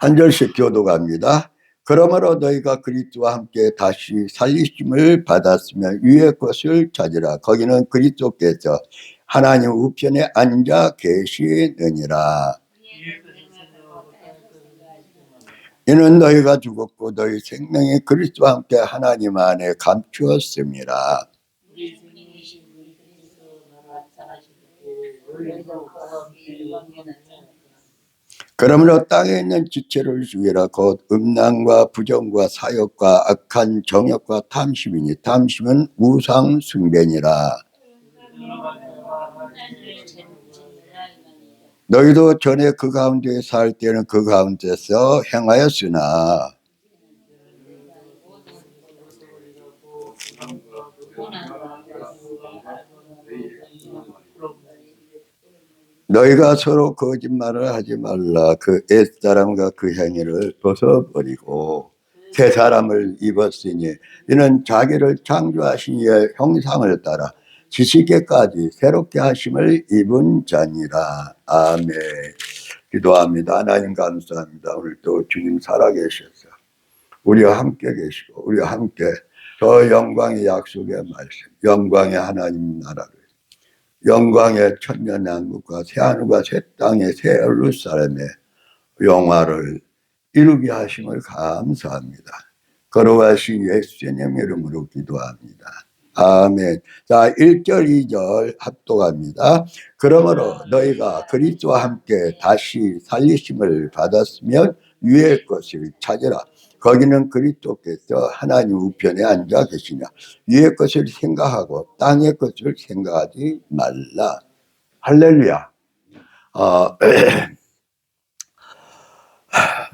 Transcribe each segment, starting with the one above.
한 절씩 교독합니다. 그러므로 너희가 그리스도와 함께 다시 살리심을 받았으면 위의 것을 찾으라. 거기는 그리스도께서 하나님 우편에 앉아 계시느니라. 이는 너희가 죽었고 너희 생명이 그리스도와 함께 하나님 안에 감추었습니다. 그러므로 땅에 있는 지체를 죽이라. 곧 음란과 부정과 사욕과 악한 정욕과 탐심이니 탐심은 우상 숭배니라. 너희도 전에 그 가운데 살 때는 그 가운데서 행하였으나 너희가 서로 거짓말을 하지 말라. 그 옛사람과 그 행위를 벗어버리고 새 사람을 입었으니 이는 자기를 창조하신 이의 형상을 따라 지식에까지 새롭게 하심을 입은 자니라. 아멘. 기도합니다. 하나님 감사합니다. 오늘도 주님 살아계셔서 우리와 함께 계시고 우리와 함께 저 영광의 약속의 말씀, 영광의 하나님 나라를, 영광의 천년왕국과 새하늘과 새 땅의 새 예루살렘의 영화를 이루게 하심을 감사합니다. 걸어가신 예수님 이름으로 기도합니다. 아멘. 자, 1절 2절 합독합니다. 그러므로 너희가 그리스도와 함께 다시 살리심을 받았으면 위의 것을 찾으라. 거기는 그리스도께서 하나님 우편에 앉아 계시냐. 위의 것을 생각하고 땅의 것을 생각하지 말라. 할렐루야.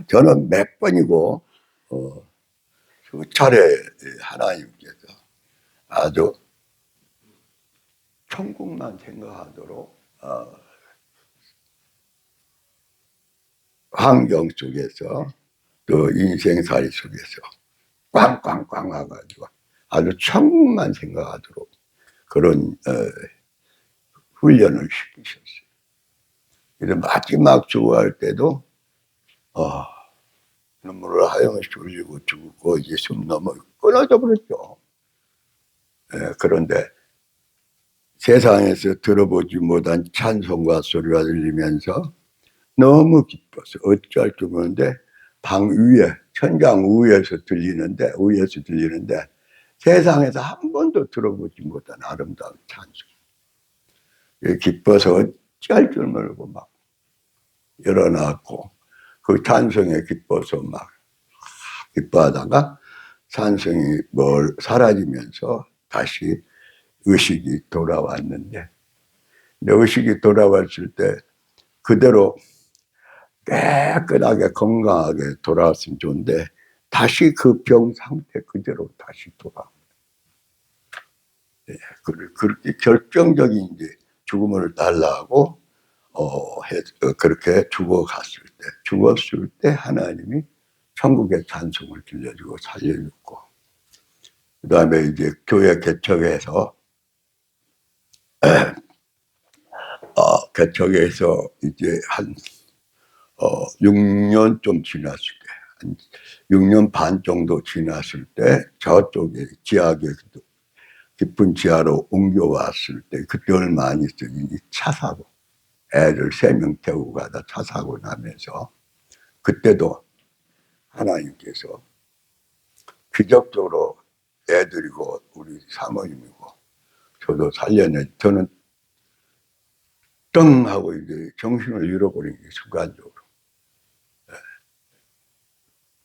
저는 몇 번이고 수차례 하나님께서 아주 천국만 생각하도록 환경 속에서 또 인생살이 속에서 꽝꽝꽝 와가지고 아주 천국만 생각하도록 그런 훈련을 시키셨어요. 그래서 마지막 주고할 때도 눈물을 하염없이 흘리고 죽고 이제 숨 넘어 끊어져 버렸죠. 그런데 세상에서 들어보지 못한 찬송과 소리가 들리면서 너무 기뻐서 어찌할 줄 모르는데 방 위에 천장 위에서 들리는데 세상에서 한 번도 들어보지 못한 아름다운 찬송. 기뻐서 어찌할 줄 모르고 막 일어났고 그 찬송에 기뻐서 막 기뻐하다가 찬송이 사라지면서 다시 의식이 돌아왔는데 의식이 돌아왔을 때 그대로 깨끗하게 건강하게 돌아왔으면 좋은데 다시 그 병 상태 그대로 다시 돌아옵니다. 그렇게 결정적인 이제 죽음을 달라고 그렇게 죽었을 때 하나님이 천국의 찬송을 들려주고 살려주고 그 다음에 이제 교회 개척해서 개척해서 이제 한 6년 좀 지났을 때, 한 6년 반 정도 지났을 때 저쪽에 지하에 깊은 지하로 옮겨왔을 때 그때 얼마 안 있으니 차 사고 애를 3명 태우고 가다 차 사고 나면서 그때도 하나님께서 기적적으로 애들이고 우리 사모님이고 저도 살려내 저는 떵 하고 이제 정신을 잃어버린 게 순간적으로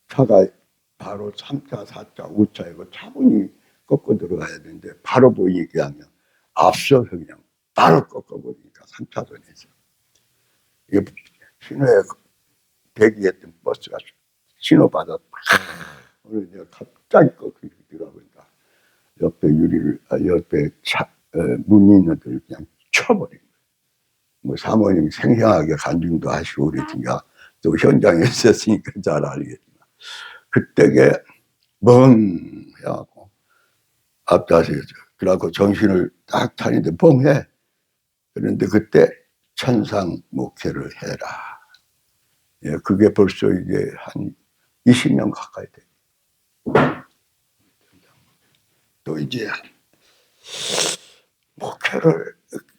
차가 바로 3차, 4차, 5차이고 차분히 꺾어 들어가야 되는데 바로 보이니까 그냥 앞서서 그냥 바로 꺾어버리니까 3차선에서 이게 신호에 대기했던 버스가 신호 받아 오늘 내가 갑자기 꺾이더라고요. 옆에 옆에 문이 있는 데를 그냥 쳐버린 거예요. 뭐 사모님 생생하게 간증도 하시고 그랬으니까 또 현장에 있었으니까 잘 알겠지만 그때게 멍 해갖고 앞좌석에서 그래갖고 정신을 딱 차리는데 뻥해. 그런데 그때 천상 목회를 해라. 예, 그게 벌써 이게 한 20년 가까이 돼. 또 이제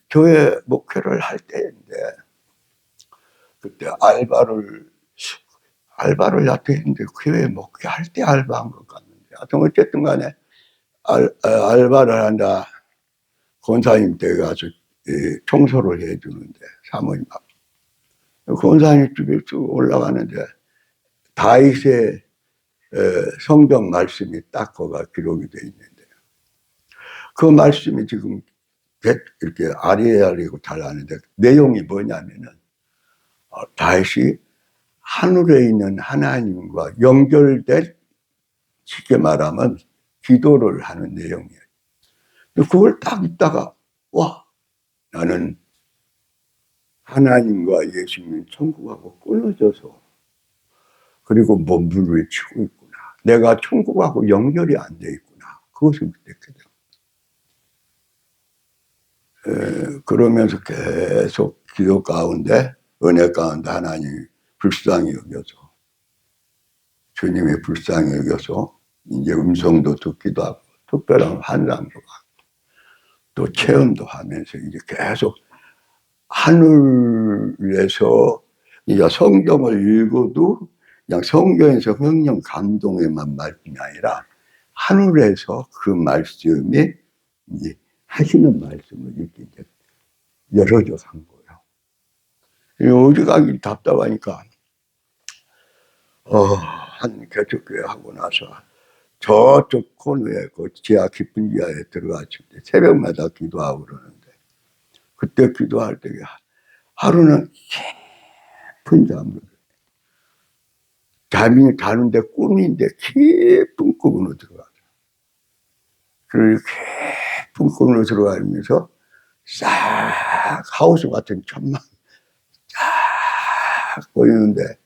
교회 목회를 할 때인데, 그때 알바를 나도 했는데, 교회 목회할 때 알바한 것 같는데. 하여튼 어쨌든 간에, 알바를 한다. 권사님 댁에 가서 청소를 해주는데, 사모님 앞. 권사님 집에 쭉 올라가는데, 다윗의 성경 말씀이 딱 거가 기록이 돼 있는데, 그 말씀이 지금 이렇게 아리아리고 잘 아는데, 내용이 뭐냐면은, 다윗이 하늘에 있는 하나님과 연결된, 쉽게 말하면 기도를 하는 내용이에요. 그걸 딱 읽다가, 와, 나는 하나님과 예수님 천국하고 끊어져서, 그리고 몸부를 치고 있구나. 내가 천국하고 연결이 안 돼 있구나. 그것을 느꼈거든. 그러면서 계속 기도 가운데, 은혜 가운데 하나님이 불쌍히 여겨서, 주님의 불쌍히 여겨서 이제 음성도 듣기도 하고, 특별한 환상도 하고, 또 체험도 하면서 이제 계속 하늘에서 이제 성경을 읽어도 그냥 성경에서 성령 감동에만 말씀이 아니라 하늘에서 그 말씀이 이제 하시는 말씀을 이렇게 이제 열어줘 간 거예요. 어디 가기 답답하니까 한 개척교회 하고 나서 저쪽 코너에 그 지하 깊은 지하에 들어갔을 때 새벽마다 기도하고 그러는데, 그때 기도할 때 하루는 깊은 잠을 잠이 자는데 꿈인데 깊은 꿈으로 들어가죠. 그리고 깊은 꿈으로 들어가면서 싹 하우스 같은 천막 쫙 보이는데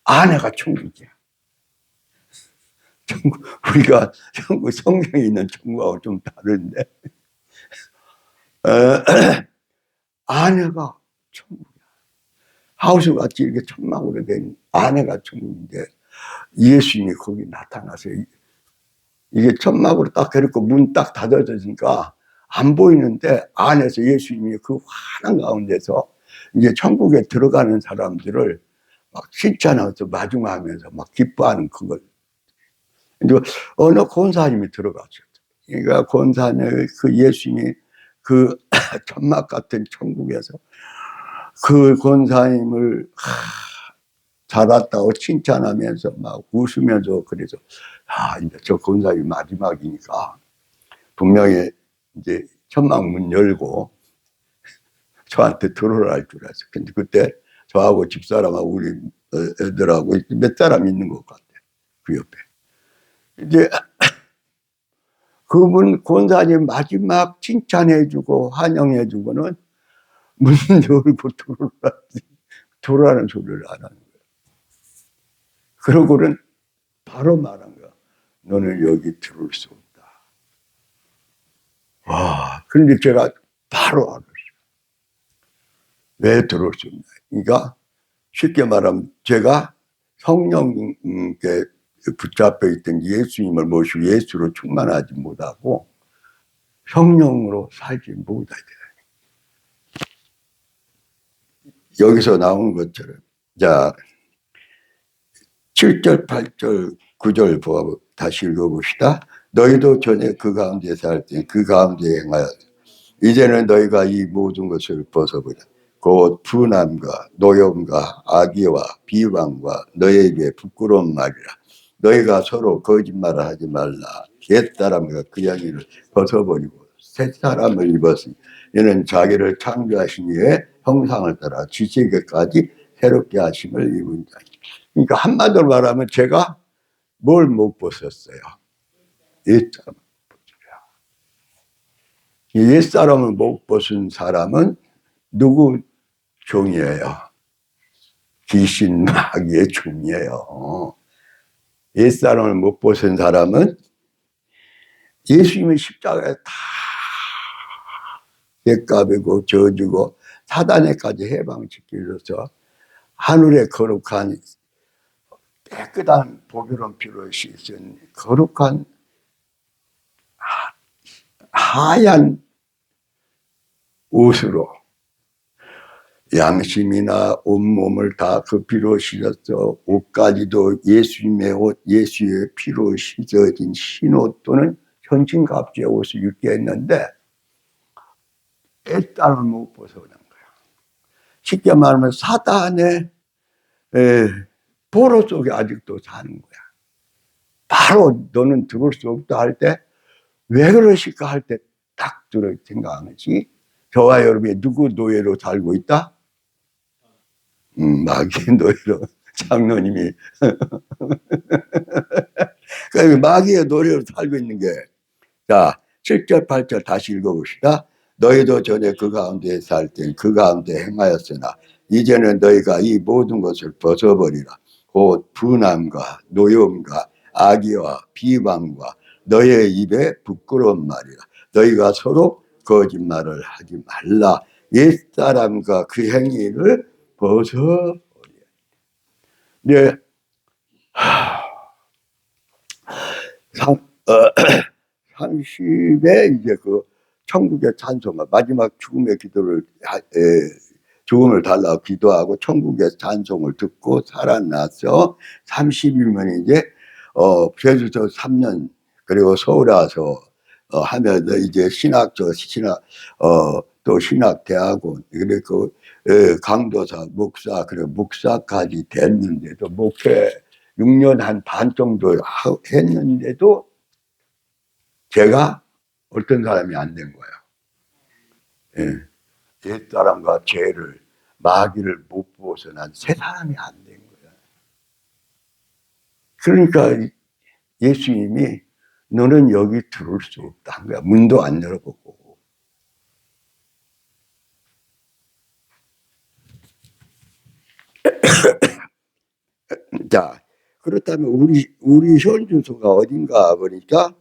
아내가 천국이야. 천국, 우리가 천국 성경에 있는 천국하고 좀 다른데 아내가 천국이야. 하우스 같이 이렇게 천막으로 된 아내가 천국인데 예수님이 거기 나타나서 이게 천막으로 딱 해놓고 문 딱 닫아져지니까 안 보이는데 안에서 예수님이 그 환한 가운데서 이제 천국에 들어가는 사람들을 막 칭찬하면서 마중하면서 막 기뻐하는 그걸. 이제 어느 권사님이 들어갔어요. 그러니까 권사님 그 예수님이 그 천막 같은 천국에서 그 권사님을 잘 왔다고 칭찬하면서 막 웃으면서 그래서 이제 저 권사님이 마지막이니까 분명히 이제 천막 문 열고 저한테 들어오라 할 줄 알았어요. 근데 그때 저하고 집사람하고 우리 애들하고 몇 사람 있는 것 같아요. 그 옆에. 이제 그분 권사님 마지막 칭찬해주고 환영해주고는 문 열고 들어오라는 소리를 안 하는 거예요. 그러고는 바로 말한 거야. 너는 여기 들어올 수 없다. 와, 그런데 제가 바로 알았어요. 왜 들어올 수 없냐. 그러니까 쉽게 말하면 제가 성령께 붙잡혀 있던 예수님을 모시고 예수로 충만하지 못하고 성령으로 살지 못하게 돼요. 여기서 나온 것처럼 자 7절, 8절, 9절 다시 읽어봅시다. 너희도 전에 그 가운데 살 때 그 가운데 행하여 이제는 너희가 이 모든 것을 벗어버려 곧 분함과 노염과 악의와 비방과 너희에게 부끄러운 말이라. 너희가 서로 거짓말을 하지 말라. 옛사람과 그 양이를 벗어버리고 새 사람을 입었으니 이는 자기를 창조하신 이의 형상을 따라 지식에까지 새롭게 하심을 입은 자니. 그러니까 한마디로 말하면 제가 뭘 못 벗었어요? 옛사람. 옛사람을 못 벗은 사람은 누구 종이에요? 귀신 마귀의 종이에요. 옛사람을 못 벗은 사람은 예수님의 십자가에 다 옛값이고 저주고 사단에까지 해방시키셔서 하늘의 거룩한 깨끗한 보배로운 피로 씻은 거룩한 하얀 옷으로 양심이나 온몸을 다 그 피로 씻었어. 옷까지도 예수님의 옷, 예수의 피로 씻어진 흰옷 또는 현진갑주의 옷을 입게 했는데 애땀을 못 벗어난 거야. 쉽게 말하면 사단의 포로 속에 아직도 사는 거야. 바로 너는 들을 수 없다 할 때 왜 그러실까 할 때 딱 들어 생각하지. 저와 여러분이 누구 노예로 살고 있다? 마귀의 노예로 장로님이 그러니까 마귀의 노예로 살고 있는 게 자 7절 8절 다시 읽어봅시다. 너희도 전에 그 가운데 살 땐 그 가운데 행하였으나 이제는 너희가 이 모든 것을 벗어버리라. 곧 분함과 노여움과 악의와 비방과 너희의 입에 부끄러운 말이라. 너희가 서로 거짓말을 하지 말라. 옛사람과 그 행위를 벗어버려. 네. 30에 이제 그 천국의 찬송가 마지막 죽음의 기도를 죽음을 달라고 기도하고 천국의 찬송을 듣고 살아나서 30일면 이제 제주도 3년 그리고 서울 와서 하면서 이제 신학 또 신학대학원 그리고 강도사 목사 그리고 목사까지 됐는데도 목회 6년 한 반 정도 했는데도 제가 어떤 사람이 안 된 거예요. 옛사람과 죄를 마귀를 못 벗어난 새 사람이 안 된 거예요. 그러니까 예수님이 너는 여기 들어올 수 없다 한 거야. 문도 안 열어보고. 자, 그렇다면 우리 현주소가 어딘가 보니까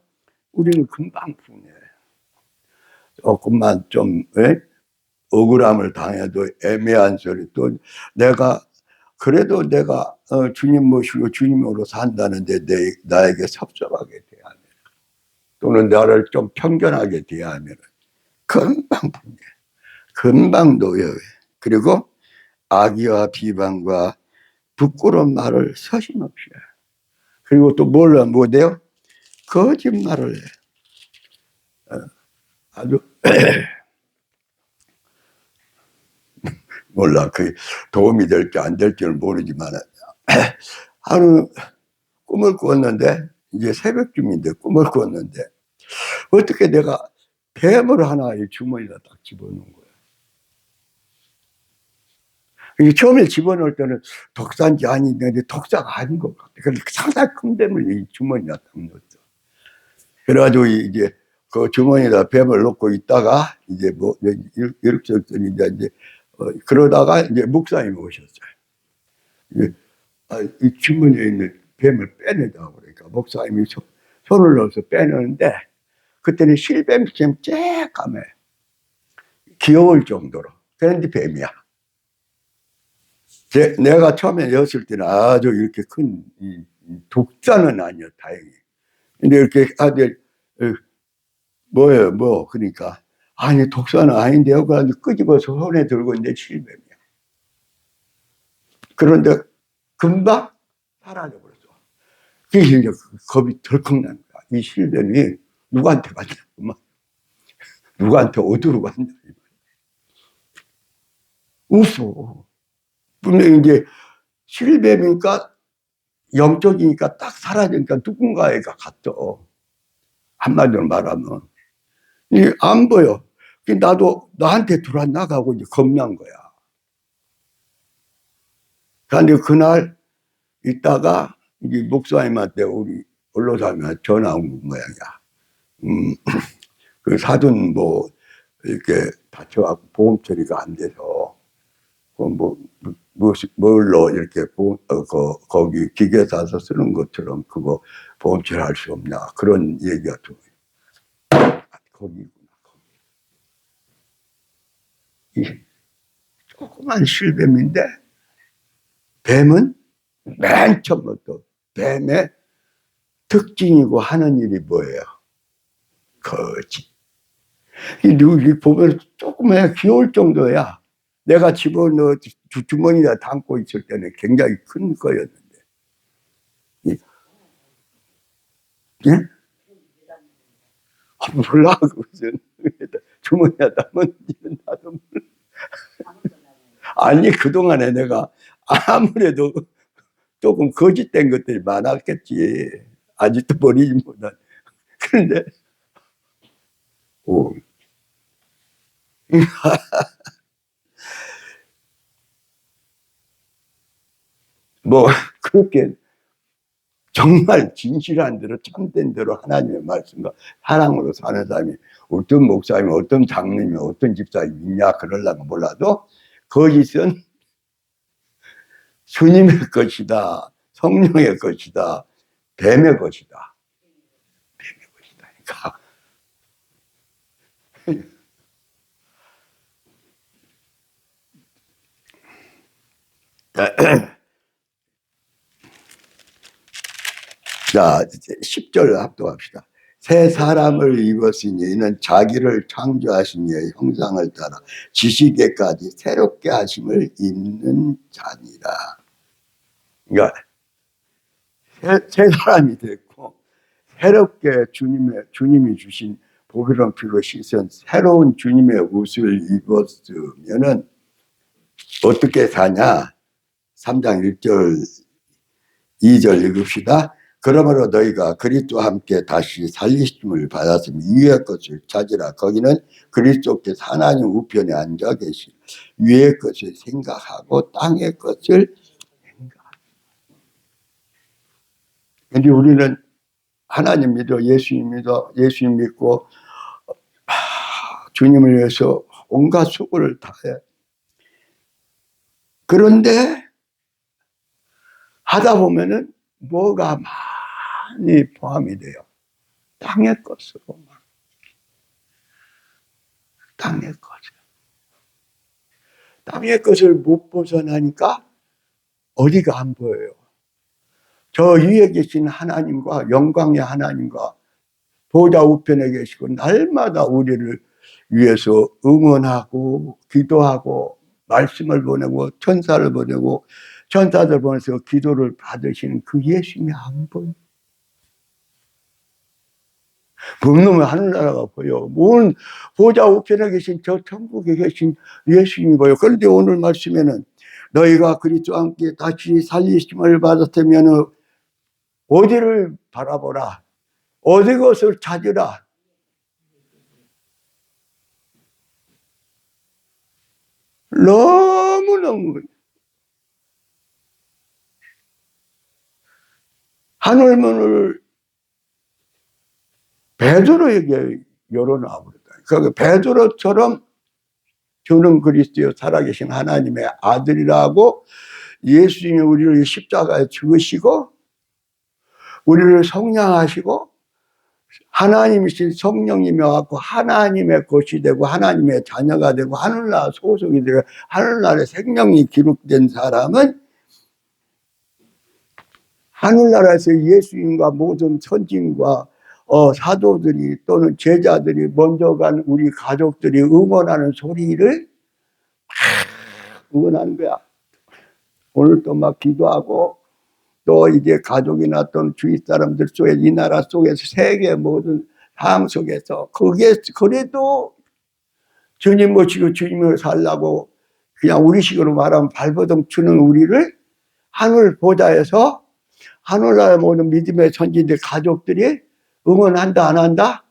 우리는 금방 푸네. 조금만 좀 억울함을 당해도 애매한 소리 또 그래도 내가 주님 모시고 주님으로 산다는데 나에게 섭섭하게 대하면 또는 나를 좀 편견하게 대하면 금방 푸네. 금방 놓여요. 그리고 악의와 비방과 부끄러운 말을 서슴없이 해요. 그리고 또 뭐래요? 거짓말을 해. 아주 몰라. 그 도움이 될지 안 될지는 모르지만 하루 꿈을 꾸었는데 이제 새벽쯤인데 꿈을 꾸었는데 어떻게 내가 뱀을 하나 이 주머니에다 딱 집어넣은 거야. 이게 처음에 집어넣을 때는 독사인지 아닌데 독사가 아닌 것 같아. 그래서 상당히 큰 뱀을 이 주머니에다 딱 넣었어. 그래가지고 이제 그 주머니에다 뱀을 넣고 있다가 이제 뭐 이렇게 이제 그러다가 이제 목사님이 오셨어요. 이 주머니에 있는 뱀을 빼내자고 그러니까 목사님이 손을 넣어서 빼내는데 그때는 실뱀처럼 쬐까매 귀여울 정도로. 그런데 뱀이야. 내가 처음에 였을 때는 아주 이렇게 큰 독사는 아니야 다행히. 근데 이렇게 아들 뭐예요 뭐 그러니까 아니 독사는 아닌데요. 그래서 끄집어서 손에 들고 있는데 실뱀이야. 그런데 금방 사라져버렸어. 그게 이제 겁이 덜컥 난 거야. 이 실뱀이 누구한테 갔냐 누구한테 어디로 갔냐 없어. 분명히 이제 실뱀이니까 영적이니까 딱 사라지니까 누군가에게 갔어. 한마디로 말하면 안 보여. 나도 나한테 들어왔나 가고 이제 겁난 거야. 그런데 그날 있다가 이제 목사님한테 우리 언론사님한테 전화 온 모양이야. 그 사돈 뭐 이렇게 다쳐갖고 보험 처리가 안 돼서 뭘로 이렇게 거기 기계 사서 쓰는 것처럼 그거 보험 처리할 수 없냐 그런 얘기가 좀 거기구나. 이 조그만 실뱀인데 뱀은 맨 처음부터 뱀의 특징이고 하는 일이 뭐예요? 거짓. 이 보면 조금만 귀여울 정도야. 내가 집어넣어 주머니에 담고 있을 때는 굉장히 큰 거였는데. 예? 몰라, 그것은. 주머니에 담은지는 나도 몰라. 아니, 그동안에 내가 아무래도 조금 거짓된 것들이 많았겠지. 아직도 버리기보다. 그런데, 오. 뭐, 그렇게 정말 진실한 대로 참된 대로 하나님의 말씀과 사랑으로 사는 사람이 어떤 목사님, 어떤 장로님, 어떤 집사님이 있냐 그러려고 몰라도 거짓은 주님의 것이다, 성령의 것이다, 뱀의 것이다. 뱀의 것이다니까. 자, 10절 합독합시다. 새 사람을 입었으니 이는 자기를 창조하신 이의 형상을 따라 지식에까지 새롭게 하심을 입는 자니라. 그러니까 새 사람이 됐고 새롭게 주님이 주신 보배로운 피로 씻은 새로운 주님의 옷을 입었으면은 어떻게 사냐? 3장 1절 2절 읽읍시다. 그러므로 너희가 그리스도와 함께 다시 살리심을 받았으면 위의 것을 찾으라. 거기는 그리스도께서 하나님 우편에 앉아 계시 위의 것을 생각하고 땅의 것을 생각하라. 근데 우리는 하나님 믿어 예수님 믿고 주님을 위해서 온갖 수고를 다해. 그런데 하다 보면은 뭐가 많이 포함이 돼요. 땅의 것으로. 땅의 것을. 땅의 것을 못 벗어나니까 어디가 안 보여요. 저 위에 계신 하나님과 영광의 하나님과 보좌 우편에 계시고 날마다 우리를 위해서 응원하고 기도하고 말씀을 보내고 천사를 보내고 천사들 보내서 기도를 받으시는 그 예수님이 안 보여. 보면 하늘나라가 보여. 뭔 보좌 우편에 계신 저 천국에 계신 예수님이 보여. 그런데 오늘 말씀에는 너희가 그리스도와 함께 다시 살리심을 받았다면 어디를 바라보라. 어디 것을 찾으라. 너무너무 하늘문을 베드로에게 열어놔버렸다. 그 베드로처럼 저는 그리스도여 살아계신 하나님의 아들이라고 예수님이 우리를 십자가에 죽으시고 우리를 성량하시고 하나님이신 성령님이 와서 하나님의 것이 되고 하나님의 자녀가 되고 하늘나라 소속이 되고 하늘나라의 생명이 기록된 사람은 하늘나라에서 예수님과 모든 선진과 사도들이 또는 제자들이 먼저 간 우리 가족들이 응원하는 소리를 응원하는 거야. 오늘 또 막 기도하고 또 이제 가족이나 또는 주위 사람들 속에 이 나라 속에서 세계 모든 삶 속에서 그게 그래도 주님 모시고 주님을 살라고 그냥 우리식으로 말하면 발버둥 치는 우리를 하늘 보좌에서 하늘나라 모든 믿음의 선진들 가족들이 응원한다 안 한다?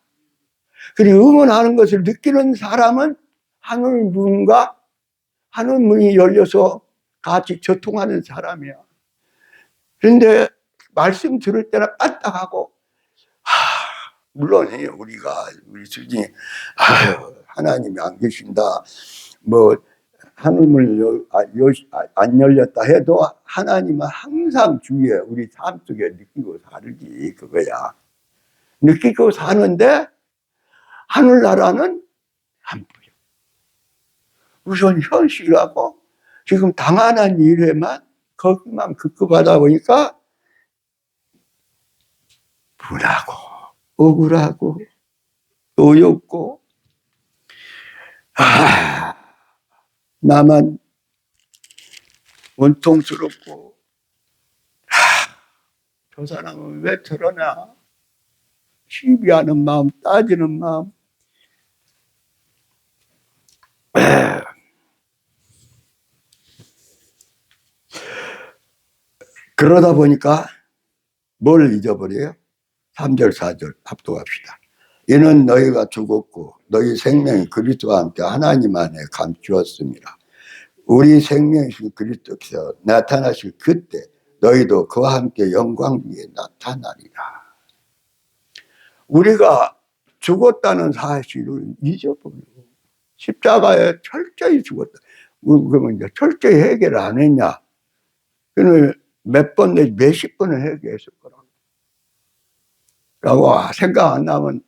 그리고 응원하는 것을 느끼는 사람은 하늘문과 하늘문이 열려서 같이 저통하는 사람이야. 그런데 말씀 들을 때는 까딱하고 물론 우리 주진이 하나님이 안 계신다 뭐 하늘문을 안 열렸다 해도 하나님은 항상 주위에 우리 삶 속에 느끼고 살지 그거야. 느끼고 사는데 하늘나라는 안 보여. 우선 현실하고 지금 당하는 일에만 거기만 급급하다 보니까 분하고 억울하고 어렵고 나만 원통스럽고 저 사람은 왜 저러나 시비하는 마음, 따지는 마음. 그러다 보니까 뭘 잊어버려요? 3절 4절 합독합시다. 이는 너희가 죽었고 너희 생명이 그리스도와 함께 하나님 안에 감추었습니다. 우리 생명이신 그리스도께서 나타나실 그때 너희도 그와 함께 영광 위에 나타나리라. 우리가 죽었다는 사실을 잊어버리고 십자가에 철저히 죽었다. 그러면 이제 철저히 해결을 안 했냐? 그는 몇 번 내지 몇십 번을 해결했을 거라고. 라고 생각 안 나면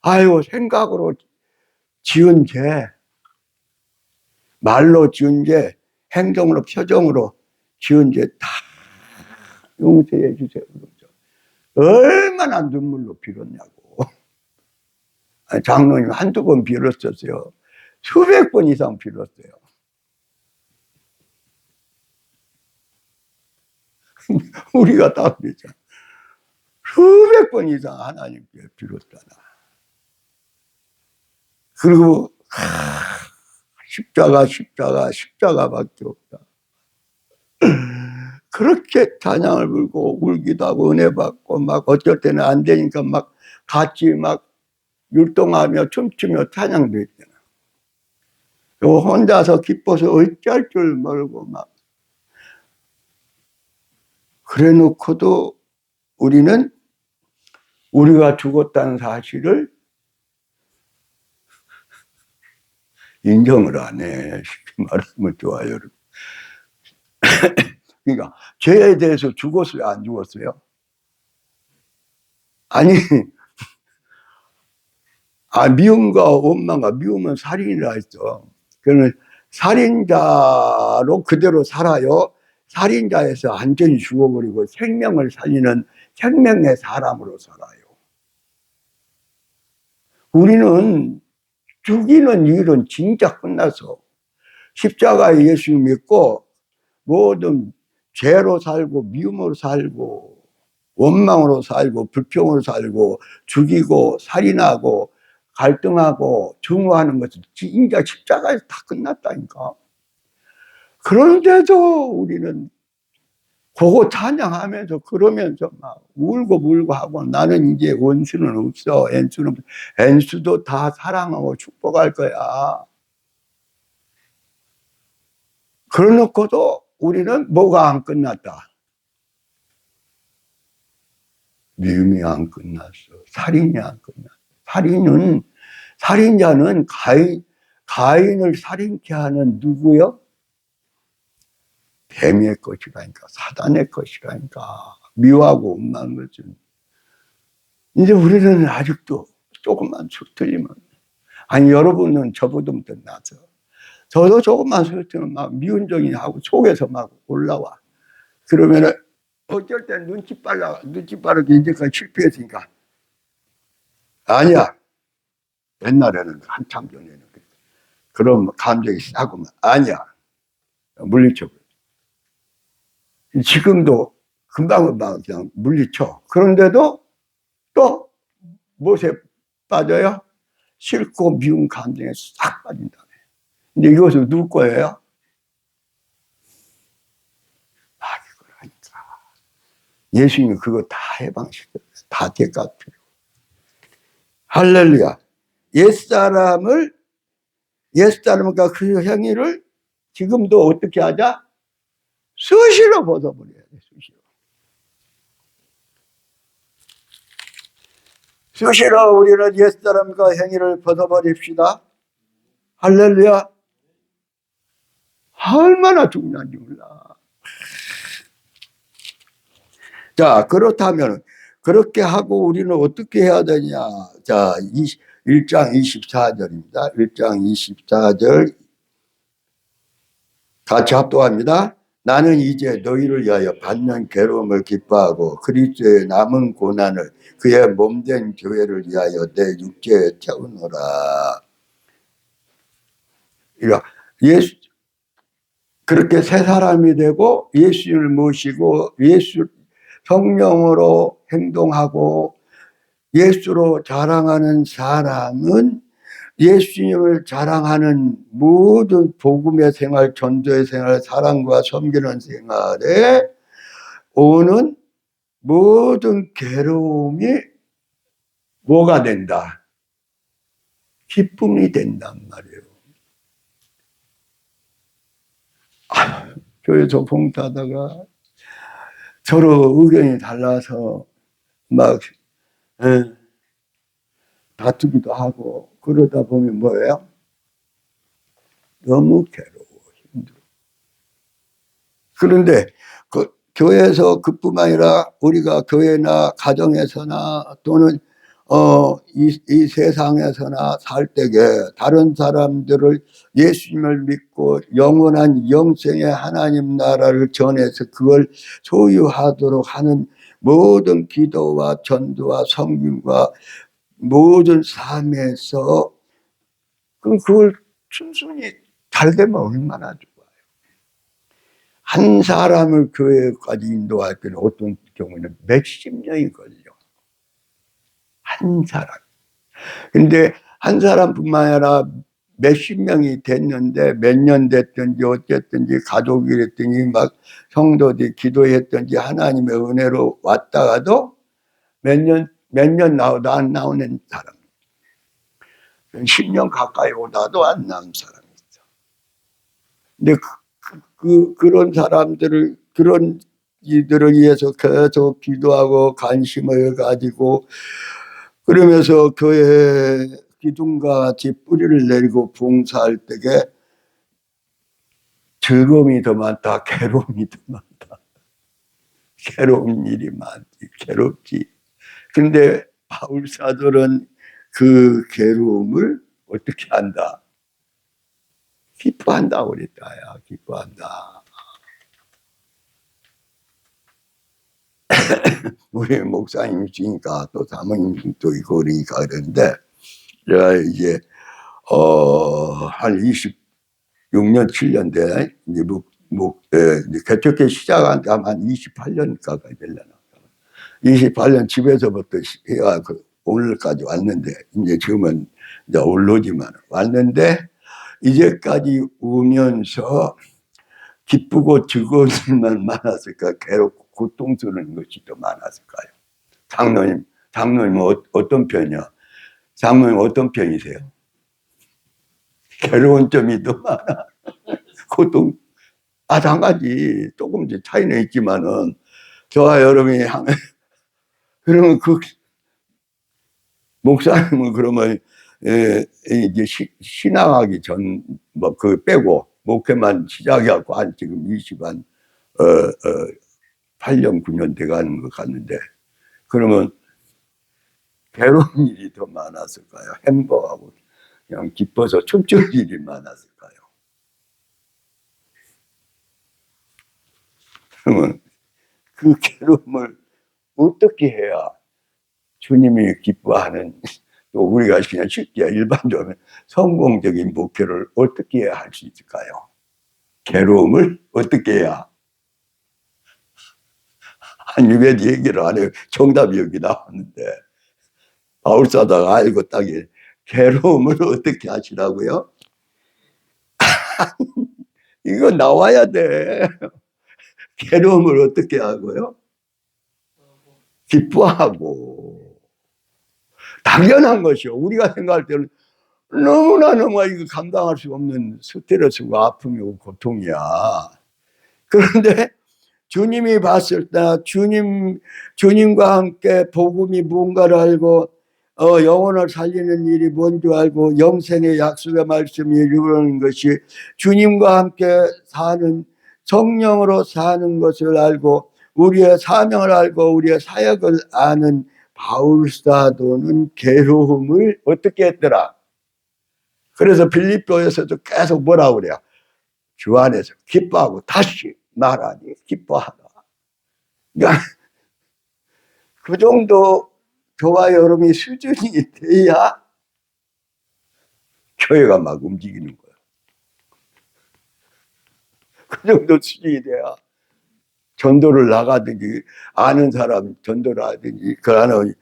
아유 생각으로 지은 죄, 말로 지은 죄, 행동으로 표정으로 지은 죄 다 용서해 주세요. 얼마나 눈물로 빌었냐고. 장로님 한두 번 빌었었어요. 수백 번 이상 빌었어요. 우리가 다 그랬잖아. 수백 번 이상 하나님께 빌었잖아. 그리고 십자가밖에 없다. 그렇게 찬양을 불고 울기도 하고 은혜 받고 막 어쩔 때는 안 되니까 막 같이 막 율동하며 춤추며 찬양도 했잖아. 혼자서 기뻐서 어쩔 줄 모르고 막 그래 놓고도 우리는 우리가 죽었다는 사실을 인정을 안 해. 쉽게 말하면 좋아요, 여러분. 그러니까 죄에 대해서 죽었어요, 안 죽었어요? 아니, 미움과 원망과 미움은 살인이라 했어. 그러면 살인자로 그대로 살아요. 살인자에서 완전히 죽어버리고 생명을 살리는 생명의 사람으로 살아요. 우리는 죽이는 일은 진짜 끝나서 십자가에 예수 믿고 모든 죄로 살고 미움으로 살고 원망으로 살고 불평으로 살고 죽이고 살인하고 갈등하고 증오하는 것은 진짜 십자가에서 다 끝났다니까. 그런데도 우리는 그거 찬양하면서 그러면서 막 울고 하고 나는 이제 원수는 없어. 엔수도 다 사랑하고 축복할 거야. 그러놓고도 우리는 뭐가 안 끝났다? 미움이 안 끝났어. 살인이 안 끝났어. 살인자는 가인을 살인케 하는 누구요? 뱀의 것이라니까, 사단의 것이라니까. 미워하고 원망한 것은. 이제 우리는 아직도 조금만 틀리면, 아니, 여러분은 저보다 더 나서. 저도 조금만 틀리면 막 미운 정이 하고 속에서 막 올라와. 그러면은 어쩔 땐 눈치 빠르게 이제까지 실패했으니까. 아니야. 옛날에는 한참 전에는. 그럼 감정이 싸고, 아니야. 물리쳐버려. 지금도 금방 그냥 물리쳐. 그런데도 또 무엇에 빠져요? 싫고 미운 감정에 싹 빠진다. 근데 이것은 누구 거예요? 마귀 거라니까. 예수님이 그거 다 해방시켰어요. 다 대가표. 할렐루야. 옛사람과 그 행위를 지금도 어떻게 하자? 수시로 벗어버려야 돼, 수시로. 수시로 우리는 옛사람과 행위를 벗어버립시다. 할렐루야. 얼마나 중요한지 몰라. 자, 그렇다면 그렇게 하고 우리는 어떻게 해야 되냐. 자, 1장 24절입니다. 1장 24절 같이 합독합니다. 나는 이제 너희를 위하여 받는 괴로움을 기뻐하고 그리스도의 남은 고난을 그의 몸된 교회를 위하여 내 육체에 태우노라. 예수, 그렇게 새 사람이 되고 예수를 모시고 예수 성령으로 행동하고 예수로 자랑하는 사람은 예수님을 자랑하는 모든 복음의 생활, 전도의 생활, 사랑과 섬기는 생활에 오는 모든 괴로움이 뭐가 된다? 기쁨이 된단 말이에요. 교회에서 봉사하다가 서로 의견이 달라서 막 다투기도 하고 그러다 보면 뭐예요? 너무 괴로워, 힘들어. 그런데 그 교회에서 그뿐만 아니라 우리가 교회나 가정에서나 또는 이 세상에서나 살 때에 다른 사람들을 예수님을 믿고 영원한 영생의 하나님 나라를 전해서 그걸 소유하도록 하는 모든 기도와 전도와 섬김과 모든 삶에서 그걸 순순히 잘 되면 얼마나 좋아요. 한 사람을 교회까지 인도할 때는 어떤 경우는 몇십 년이 걸려. 한 사람. 근데 한 사람뿐만 아니라 몇십 명이 됐는데 몇 년 됐든지 어쨌든지 가족이 됐든지 막 성도들이 기도했든지 하나님의 은혜로 왔다가도 몇 년 나오도 안 나오는 사람. 10년 가까이 오다도 안 나온 사람이 있어. 근데 그런 사람들을, 그런 이들을 위해서 계속 기도하고 관심을 가지고 그러면서 교회 기둥과 같이 뿌리를 내리고 봉사할 때에 즐거움이 더 많다, 괴로움이 더 많다. 괴로운 일이 많지, 괴롭지. 근데 바울 사도는 그 괴로움을 어떻게 한다? 기뻐한다 그랬다. 야, 기뻐한다. 우리 목사님이시니까 또 사모님도 있고 그러니까 그런데 제가 이제 한 26년 7년 돼 이제 개척회 시작한 지 한 28년 가까이 되려나. 28년 집에서부터 해가 오늘까지 왔는데 이제 지금은 이제 올로지만 왔는데 이제까지 오면서 기쁘고 즐거운 일만 많았을까? 괴롭고 고통스러운 것이 더 많았을까요? 장로님 어떤 편이야? 장로님 어떤 편이세요? 괴로운 점이 더 많아. 고통, 마찬가지. 조금씩 차이는 있지만은, 저와 여러분이 하면, 그러면 목사님은 그러면, 이제 신앙하기 전, 빼고, 목회만 시작해갖고 한 지금 8년, 9년 돼가는 것 같는데, 그러면 괴로운 일이 더 많았을까요? 행복하고 그냥 기뻐서 춤출 일이 많았을까요? 그러면 그 괴로움을 어떻게 해야 주님이 기뻐하는, 또 우리가 그냥 쉽게 일반적으로 성공적인 목표를 어떻게 해야 할 수 있을까요? 괴로움을 어떻게 해야? 한 6회 얘기를 안 해요. 정답이 여기 나왔는데 바울사다가 알고 딱이 괴로움을 어떻게 하시라고요? 이거 나와야 돼. 괴로움을 어떻게 하고요? 기뻐하고. 당연한 것이요. 우리가 생각할 때는 너무나 이거 감당할 수 없는 스트레스고 아픔이고 고통이야. 그런데 주님이 봤을 때 주님과 함께 복음이 뭔가를 알고 영혼을 살리는 일이 뭔지 알고 영생의 약속의 말씀이 이루어지는 것이 주님과 함께 사는 성령으로 사는 것을 알고 우리의 사명을 알고 우리의 사역을 아는 바울 사도는 괴로움을 어떻게 했더라? 그래서 빌립보에서도 계속 뭐라고 그래요? 주 안에서 기뻐하고 다시 말하니 기뻐하라. 그러니까 그 정도 저와 여러분이 수준이 돼야 교회가 막 움직이는 거예요. 그 정도 수준이 돼야 전도를 나가든지 아는 사람 전도를 하든지 그러는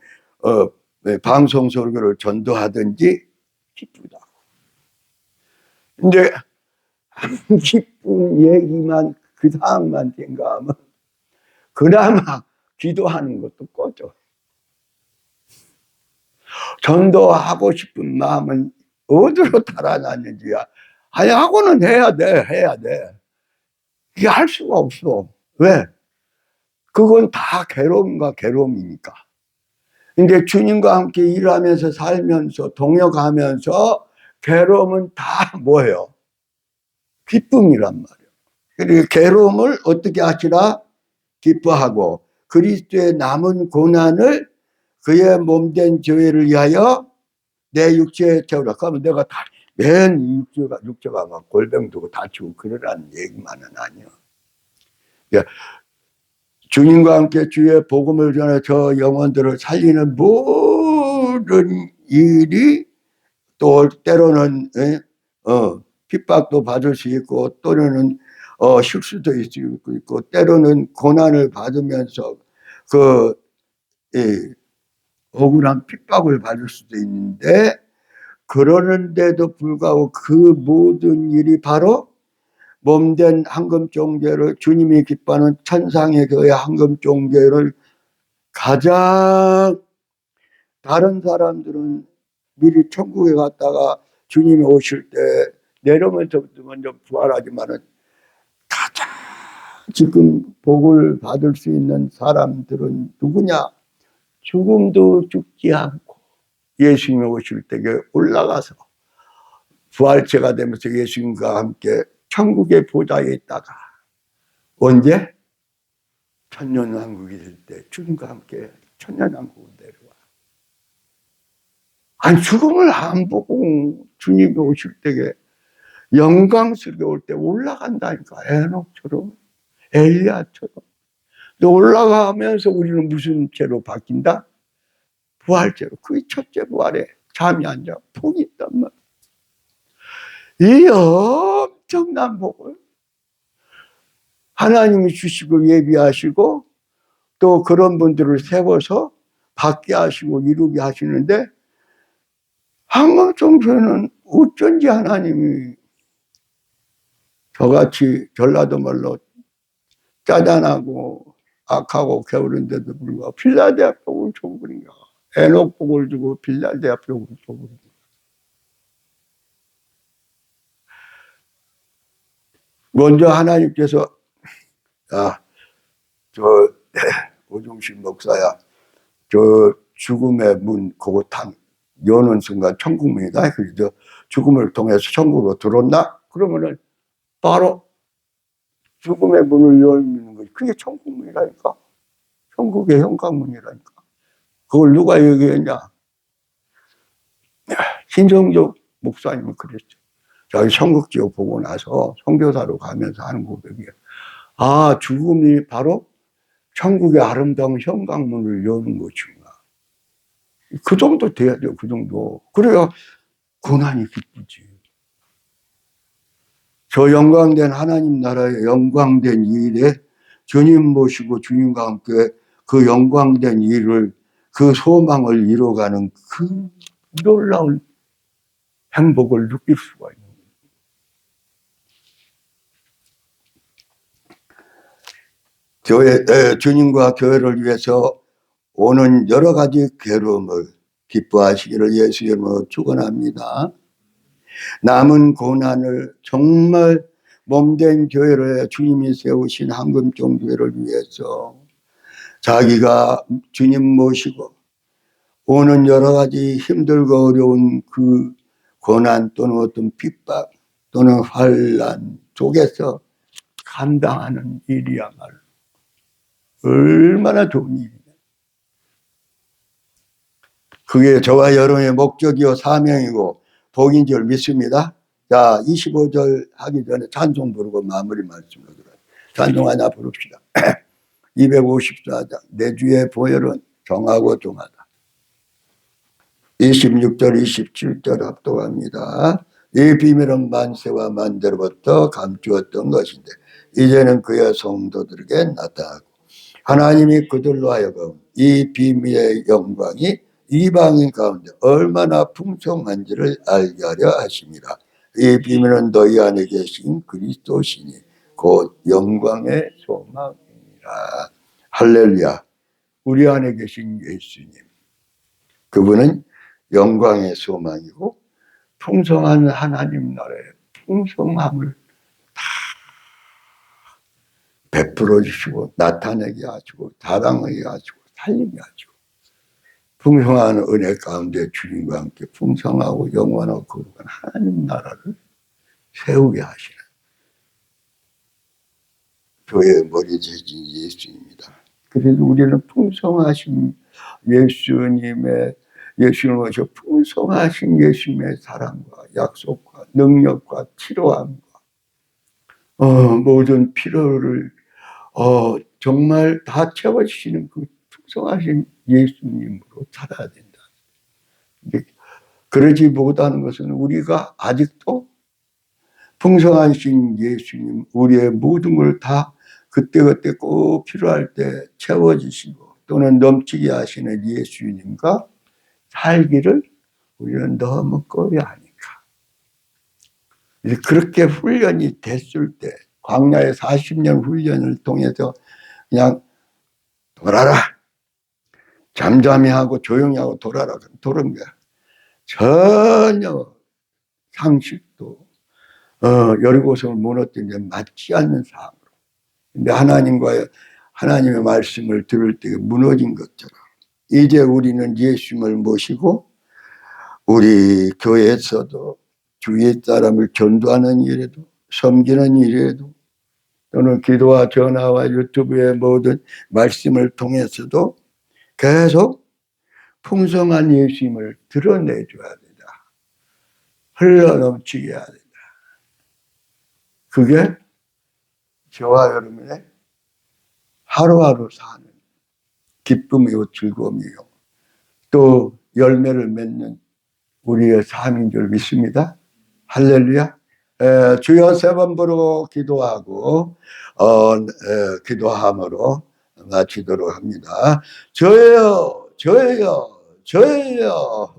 방송 설교를 전도하든지 기쁘다. 근데 기쁜 얘기만 그 상황만 생각하면 그나마 기도하는 것도 꺼져. 전도하고 싶은 마음은 어디로 달아났는지야. 아니 하고는 해야 돼. 이게 할 수가 없어. 왜? 그건 다 괴로움과 괴로움이니까. 근데 주님과 함께 일하면서 살면서 동역하면서 괴로움은 다 뭐예요? 기쁨이란 말이에요. 그리고 괴로움을 어떻게 하시라? 기뻐하고 그리스도의 남은 고난을 그의 몸된 교회를 위하여 내 육체에 채우라. 그러면 내가 다 맨 육체가 막 골병두고 다치고 그러라는 얘기만은 아니야. 주님과 함께 주의 복음을 전해 저 영혼들을 살리는 모든 일이 또 때로는 핍박도 받을 수 있고 또는 실수도 있고 때로는 고난을 받으면서 그 억울한 핍박을 받을 수도 있는데 그러는데도 불구하고 그 모든 일이 바로 몸된 황금종려를 주님이 기뻐하는 천상의 교회 황금종려를 가장 다른 사람들은 미리 천국에 갔다가 주님이 오실 때 내려오면서 먼저 부활하지만은 가장 지금 복을 받을 수 있는 사람들은 누구냐? 죽음도 죽지 않고 예수님이 오실 때에 올라가서 부활체가 되면서 예수님과 함께 천국의 보좌에 있다가 언제? 천년왕국이 될 때 주님과 함께 천년왕국을 내려와. 아니 죽음을 안 보고 주님이 오실 때에 영광스럽게 올 때 올라간다니까. 에녹처럼 엘리야처럼. 올라가면서 우리는 무슨 죄로 바뀐다? 부활죄로. 그게 첫째 부활에 잠이 안 자. 복이 있단 말이야. 이 엄청난 복을 하나님이 주시고 예비하시고 또 그런 분들을 세워서 받게 하시고 이루게 하시는데 황금종려는 어쩐지 하나님이 저같이 전라도 말로 짜잔하고 악하고 게으른데도 불구하고 필라델피아 복을 줘버린 거야. 에녹 복을 주고 필라델피아 복을 줘버린 거야. 먼저 하나님께서 저 오종실 목사야 저 죽음의 문 그거 여는 순간 천국문이다. 그래서 죽음을 통해서 천국으로 들어온다. 그러면은 바로 죽음의 문을 열는 거지. 그게 천국문이라니까. 천국의 현관문이라니까. 그걸 누가 얘기했냐? 신성적 목사님은 그랬죠. 자기 천국지옥 보고 나서 선교사로 가면서 하는 고백이에요. 아, 죽음이 바로 천국의 아름다운 현관문을 여는 것이구나. 그 정도 돼야 돼요. 그 정도. 그래야 고난이 기쁘지. 저 영광된 하나님 나라의 영광된 일에 주님 모시고 주님과 함께 그 영광된 일을 그 소망을 이뤄가는 그 놀라운 행복을 느낄 수가 있는 거예요. 주님과 교회를 위해서 오는 여러 가지 괴로움을 기뻐하시기를 예수 이름으로 축원합니다. 남은 고난을 정말 몸된 교회를 주님이 세우신 황금종교회를 위해서 자기가 주님 모시고 오는 여러 가지 힘들고 어려운 그 고난 또는 어떤 핍박 또는 환난 속에서 감당하는 일이야말로 얼마나 좋은 일이냐. 그게 저와 여러분의 목적이요 사명이고 복인 줄 믿습니다. 자, 25절 하기 전에 찬송 부르고 마무리 말씀을 드려요. 찬송 하나 부릅시다. 254장 내 주의 보혈은 정하고 종하다. 26절 27절 합독합니다. 이 비밀은 만세와 만대로부터 감추었던 것인데 이제는 그의 성도들에게 나타나고 하나님이 그들로 하여금 이 비밀의 영광이 이방인 가운데 얼마나 풍성한지를 알게 하려 하심이라. 이 비밀은 너희 안에 계신 그리스도시니 곧 영광의 소망이니라. 할렐루야. 우리 안에 계신 예수님, 그분은 영광의 소망이고 풍성한 하나님 나라의 풍성함을 다 베풀어 주시고 나타내게 하시고 자랑하게 하시고 살리게 하시고 풍성한 은혜 가운데 주님과 함께 풍성하고 영원하고 거룩한 하나님 나라를 세우게 하시는 교회의 머리 되신 예수님입니다. 그래서 우리는 풍성하신 예수님을 모셔 풍성하신 예수님의 사랑과 약속과 능력과 치료함과 모든 필요를 정말 다 채워주시는 그 풍성하신 예수님으로 살아야 된다. 그러지 못하는 것은 우리가 아직도 풍성하신 예수님, 우리의 모든 걸 다 그때그때 꼭 필요할 때 채워주시고 또는 넘치게 하시는 예수님과 살기를 우리는 너무 꺼려하니까. 그렇게 훈련이 됐을 때 광야의 40년 훈련을 통해서 그냥 돌아라, 잠잠히 하고 조용히 하고 돌아라 돌은 거야. 전혀 상식도 여리고성을 무너뜨린 데 맞지 않는 상황으로. 근데 하나님의 말씀을 들을 때 무너진 것처럼 이제 우리는 예수님을 모시고 우리 교회에서도 주위의 사람을 전도하는 일에도 섬기는 일에도 또는 기도와 전화와 유튜브의 모든 말씀을 통해서도 계속 풍성한 예수님을 드러내줘야 된다. 흘러넘치게 해야 된다. 그게 저와 여러분의 하루하루 사는 기쁨이고 즐거움이요. 또 열매를 맺는 우리의 삶인 줄 믿습니다. 할렐루야. 주여 3번 부르고 기도하고 기도함으로 마치도록 합니다. 저예요, 저예요, 저예요.